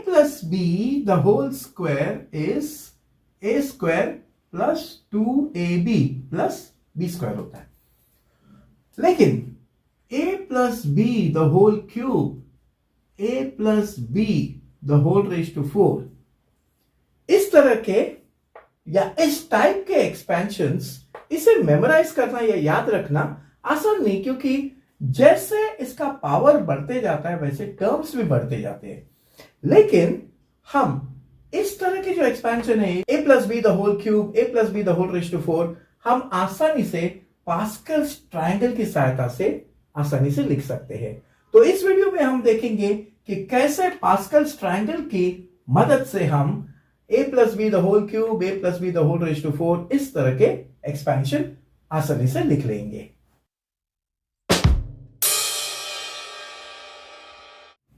plus b the whole square is a square plus 2ab plus b square होता है. लेकिन a plus b the whole cube, a plus b the whole raised to 4, इस तरह के या इस type के एक्सपेंशंस, इसे मेमोराइज करना या याद रखना आसान नहीं, क्योंकि जैसे इसका पावर बढ़ते जाता है वैसे टर्म्स भी बढ़ते जाते हैं. लेकिन हम इस तरह के जो एक्सपेंशन है a plus B the whole cube, a plus B the whole raise to 4, हम आसानी से पास्कल्स ट्रायंगल की सहायता से आसानी से लिख सकते हैं. तो इस वीडियो में हम देखेंगे कि कैसे पास्कल्स ट्रायंगल की मदद से हम a plus B the whole cube, a plus B the whole raise to 4 इस तरह के एक्सपेंशन आसानी से लिख लेंगे.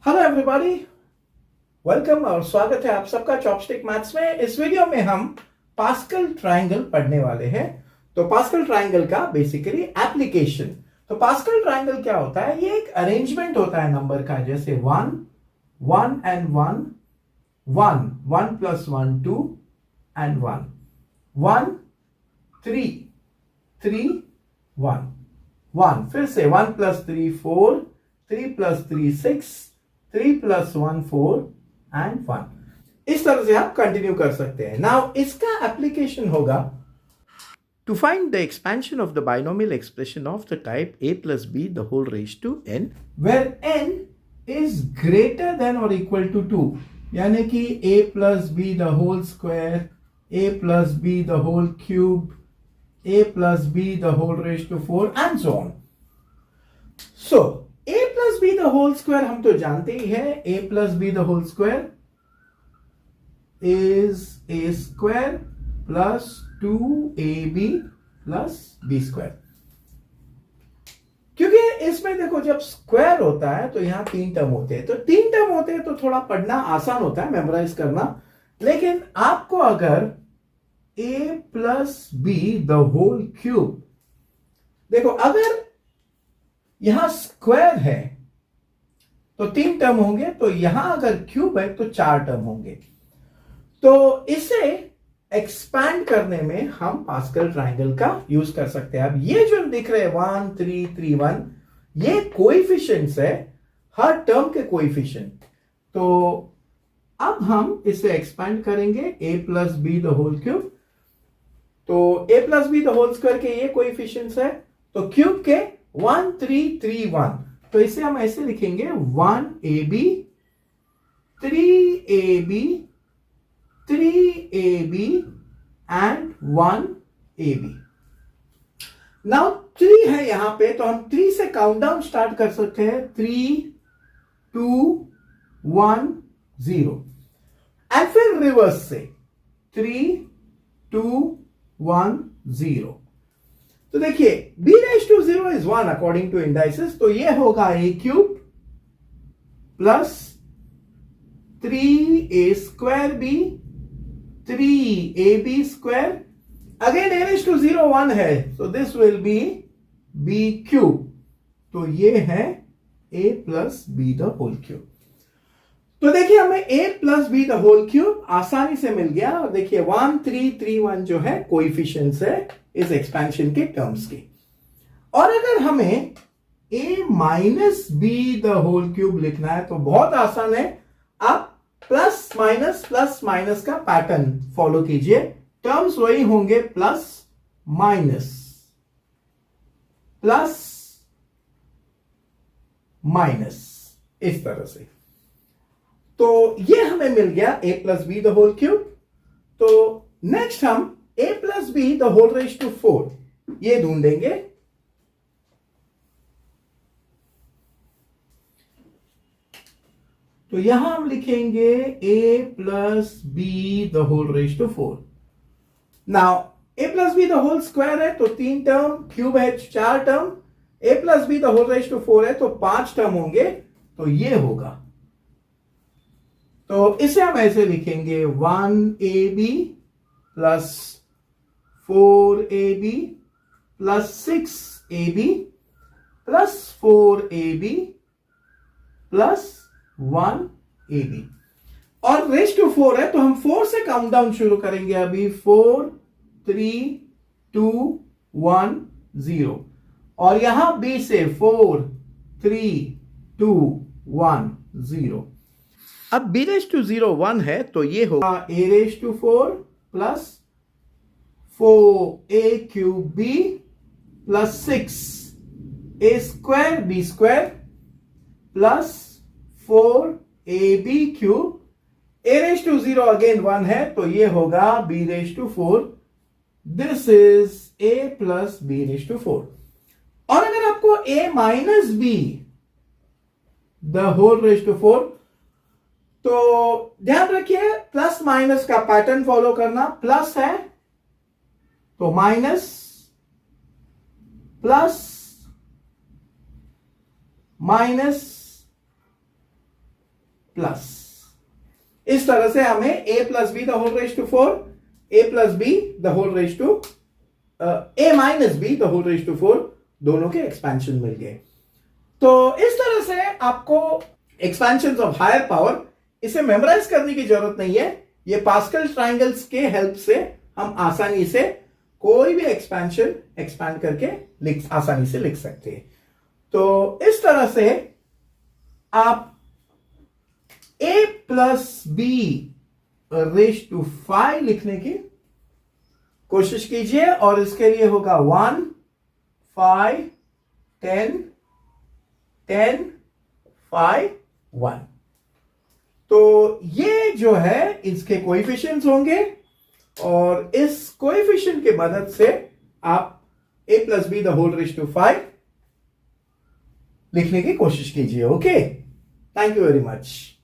हेलो एवरीबॉडी, वेलकम और स्वागत है आप सबका चॉपस्टिक मैथ्स में. इस वीडियो में हम पास्कल ट्रायंगल पढ़ने वाले हैं. तो पास्कल ट्रायंगल का बेसिकली एप्लीकेशन. तो पास्कल ट्रायंगल क्या होता है? ये एक अरेंजमेंट होता है नंबर का, जैसे 1 1 एंड 1 1 1 प्लस 1 2 एंड 1 1 3 3 1 1, फिर से 1 प्लस 3 4 3 प्लस 3 6 3 प्लस 1 4 एंड 1. इस तरह से आप कंटिन्यू कर सकते हैं. नाउ इसका एप्लीकेशन होगा to find the expansion of the binomial expression of the type a plus b the whole raised to n, where n is greater than or equal to 2, यानी कि a plus b the whole square, a plus b the whole cube, a plus b the whole raised to 4 and so on. So a plus b the whole square हम तो जानते ही हैं. a plus b the whole square is a square plus 2ab plus b square. क्योंकि इसमें देखो जब square होता है तो यहां 3 टर्म होते हैं, तो 3 टर्म होते हैं तो थोड़ा पढ़ना आसान होता है, मेमोराइज करना. लेकिन आपको अगर a plus B the whole cube, देखो अगर यहां स्क्वायर है तो 3 टर्म होंगे, तो यहां अगर क्यूब है तो 4 टर्म होंगे. तो इसे एक्सपैंड करने में हम पास्कल ट्रायंगल का यूज कर सकते हैं. अब ये जो दिख रहे हैं 1 3 3 1, ये कोएफिशिएंट्स है, हर टर्म के कोएफिशिएंट. तो अब हम इसे एक्सपैंड करेंगे a plus B the whole cube. तो a plus B the whole square के ये कोएफिशिएंट्स है, तो क्यूब के 1 3 3 1, तो इसे हम ऐसे लिखेंगे 1ab 3ab 3ab and 1ab. Now 3 है यहां पे, तो हम 3 से काउंटडाउन स्टार्ट कर सकते हैं. 3 2 1 0 एंड फिर रिवर्स से 3 2 1 0. तो देखिए b raise to 0 is 1 according to indices, तो ये होगा a cube plus 3a square b 3ab square. Again a raise to 0 1 है, so this will be b cube. तो ये है a plus b the whole cube. तो देखिए हमें a plus b the whole cube आसानी से मिल गया. और देखिए 1 3 3 1 जो है कोएफिशिएंट्स है इस एक्सपेंशन के टर्म्स के. और अगर हमें a minus b the whole cube लिखना है तो बहुत आसान है. आप प्लस माइनस का पैटर्न फॉलो कीजिए. टर्म्स वही होंगे, प्लस माइनस प्लस माइनस, इस तरह से. तो ये हमें मिल गया a plus B the whole cube. तो नेक्स्ट हम a plus B the whole raise to 4 ये ढूंढेंगे. तो यहां हम लिखेंगे a plus B the whole raise to 4. Now a plus B the whole square है तो 3 टर्म, क्यूब है 4 term, a plus B the whole raise to 4 है तो 5 टर्म होंगे. तो ये होगा, तो इसे हम ऐसे लिखेंगे 1ab plus 4ab plus 6ab plus 4ab plus 1ab. और रेस टू 4 है तो हम 4 से काउंटडाउन शुरू करेंगे अभी। 4 3 2 1 0 और यहां b से 4 3 2 1 0। अब b रेस टू 0 1 है तो ये होगा a raise to 4 plus 4a cube b plus 6 a square b square plus 4ab cube. a raise to 0 again 1 है तो ये होगा b raise to 4। This is a plus b raise to 4। और अगर आपको a minus b the whole raise to 4, तो ध्यान रखिए प्लस माइनस का पैटर्न फॉलो करना। प्लस है तो माइनस, प्लस माइनस प्लस, इस तरह से हमें a plus B the whole raise to 4, a plus B the whole raise to a minus B the whole raise to 4 दोनों के एक्सपेंशन मिल गए। तो इस तरह से आपको एक्सपेंशन ऑफ हायर पावर, इसे मेमोराइज करने की जरूरत नहीं है। ये पास्कल ट्रायंगल्स के हेल्प से हम आसानी से कोई भी एक्सपेंशन एक्सपैंड करके आसानी से लिख सकते हैं। तो इस तरह से आप a plus B raise to 5 लिखने की कोशिश कीजिए और इसके लिए होगा 1 5 10 10 5 1। तो ये जो है इसके कोएफिशिएंट्स होंगे और इस कोएफिशिएंट की मदद से आप a plus B the whole raise to 5 लिखने की कोशिश कीजिए। Okay, thank you very much.